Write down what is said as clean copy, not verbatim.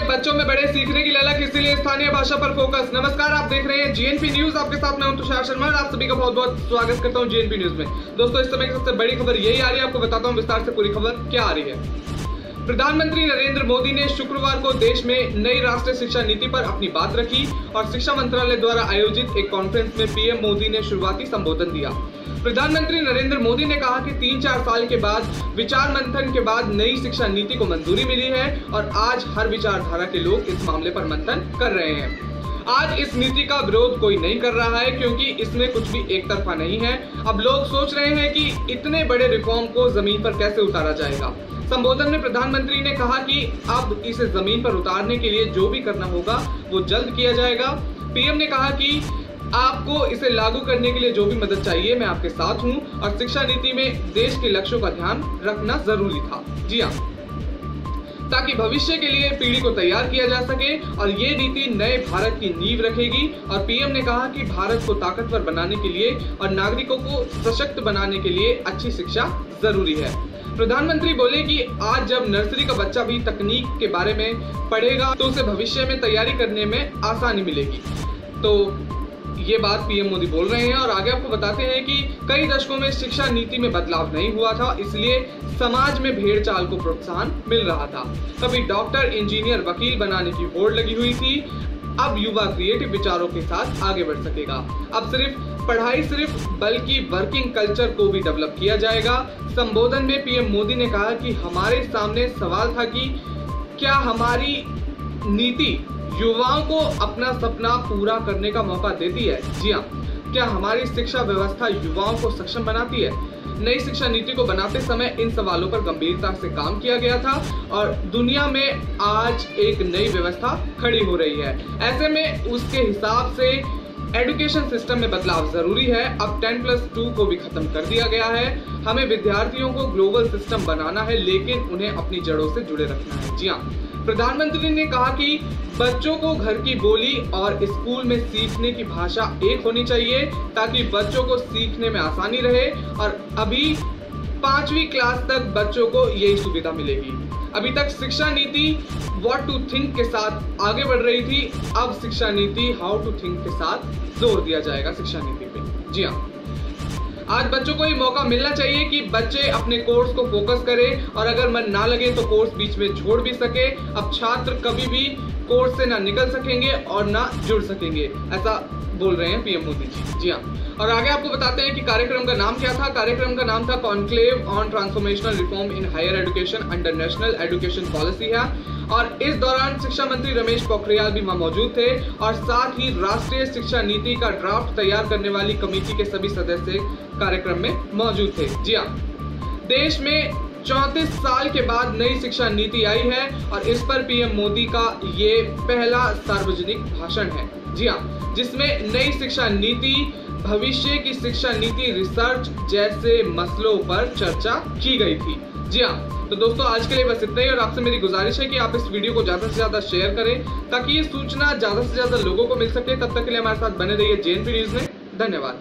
में बच्चों में बड़े सीखने की ललक, इसीलिए स्थानीय भाषा पर फोकस। नमस्कार, आप देख रहे हैं जीएनपी न्यूज। आपके साथ मैं हूं तुषार शर्मा और आप सभी का बहुत बहुत स्वागत करता हूं जीएनपी न्यूज में। दोस्तों, इस समय की सबसे बड़ी खबर यही आ रही है, आपको बताता हूं विस्तार से पूरी खबर क्या आ रही है। प्रधानमंत्री नरेंद्र मोदी ने शुक्रवार को देश में नई राष्ट्रीय शिक्षा नीति पर अपनी बात रखी और शिक्षा मंत्रालय द्वारा आयोजित एक कॉन्फ्रेंस में पीएम मोदी ने शुरुआती संबोधन दिया। प्रधानमंत्री नरेंद्र मोदी ने कहा कि 3-4 साल के बाद विचार मंथन के बाद नई शिक्षा नीति को मंजूरी मिली है और आज हर विचारधारा के लोग इस मामले पर मंथन कर रहे हैं। आज इस नीति का विरोध कोई नहीं कर रहा है क्योंकि इसमें कुछ भी एक तरफा नहीं है। अब लोग सोच रहे हैं कि इतने बड़े रिफॉर्म को जमीन पर कैसे उतारा जाएगा। संबोधन में प्रधानमंत्री ने कहा कि अब इसे जमीन पर उतारने के लिए जो भी करना होगा वो जल्द किया जाएगा। पीएम ने कहा कि आपको इसे लागू करने के लिए जो भी मदद चाहिए मैं आपके साथ हूं और शिक्षा नीति में देश के लक्ष्यों का ध्यान रखना जरूरी था। जी हां, ताकि भविष्य के लिए पीढ़ी को तैयार किया जा सके और ये नीति नए भारत की नींव रखेगी। और पीएम ने कहा कि भारत को ताकतवर बनाने के लिए और नागरिकों को सशक्त बनाने के लिए अच्छी शिक्षा जरूरी है। प्रधानमंत्री बोले कि आज जब नर्सरी का बच्चा भी तकनीक के बारे में पढ़ेगा तो उसे भविष्य में तैयारी करने में आसानी मिलेगी। तो ये बात पीएम मोदी बोल रहे हैं और आगे आपको बताते हैं कि कई दशकों में शिक्षा नीति में बदलाव नहीं हुआ था, इसलिए समाज में भेड़ चाल को प्रोत्साहन मिल रहा था। कभी डॉक्टर, इंजीनियर, वकील बनाने की होड़ लगी हुई थी। अब युवा क्रिएटिव विचारों के साथ आगे बढ़ सकेगा। अब पढ़ाई बल्कि वर्किंग कल्चर को भी डेवलप किया जाएगा। संबोधन में पीएम मोदी ने कहा कि हमारे सामने सवाल था कि क्या हमारी नीति युवाओं को अपना सपना पूरा करने का मौका देती है। जी हाँ, क्या हमारी शिक्षा व्यवस्था युवाओं को सक्षम बनाती है। नई शिक्षा नीति को बनाते समय इन सवालों पर गंभीरता से काम किया गया था और दुनिया में आज एक नई व्यवस्था खड़ी हो रही है। ऐसे में उसके हिसाब से एजुकेशन सिस्टम में बदलाव जरूरी है। अब 10+2 को भी खत्म कर दिया गया है। हमें विद्यार्थियों को ग्लोबल सिस्टम बनाना है, लेकिन उन्हें अपनी जड़ों से जुड़े रखना है। जी हाँ, प्रधानमंत्री ने कहा कि बच्चों को घर की बोली और स्कूल में सीखने की भाषा एक होनी चाहिए ताकि बच्चों को सीखने में आसानी रहे। और अभी 5वीं क्लास तक बच्चों को यही सुविधा मिलेगी। अभी तक शिक्षा नीति व्हाट टू थिंक के साथ आगे बढ़ रही थी, अब शिक्षा नीति हाउ टू थिंक के साथ जोर दिया जाएगा शिक्षा नीति पे। जी हाँ, आज बच्चों को ये मौका मिलना चाहिए कि बच्चे अपने कोर्स को फोकस करें और अगर मन ना लगे तो कोर्स बीच में छोड़ भी सके। अब छात्र कभी भी कोर्स से ना निकल सकेंगे और ना जुड़ सकेंगे, ऐसा बोल रहे हैं पीएम मोदी जी। जी हाँ, और आगे आपको बताते हैं कि कार्यक्रम का नाम क्या था। कार्यक्रम का नाम था conclave on transformational reform in higher education under national education policy है। और इस दौरान शिक्षा मंत्री रमेश पोखरियाल भी वहां मौजूद थे और साथ ही राष्ट्रीय शिक्षा नीति का ड्राफ्ट तैयार करने वाली कमेटी के सभी सदस्य कार्यक्रम में मौजूद थे। जी हाँ, देश में 34 साल के बाद नई शिक्षा नीति आई है और इस पर पीएम मोदी का ये पहला सार्वजनिक भाषण है। जी हाँ, जिसमें नई शिक्षा नीति, भविष्य की शिक्षा नीति, रिसर्च जैसे मसलों पर चर्चा की गई थी। जी हाँ, तो दोस्तों आज के लिए बस इतना ही और आपसे मेरी गुजारिश है कि आप इस वीडियो को ज्यादा से ज्यादा शेयर करें ताकि ये सूचना ज्यादा से ज्यादा लोगों को मिल सके। तब तक के लिए हमारे साथ बने रहिए जेएनपी न्यूज में। धन्यवाद।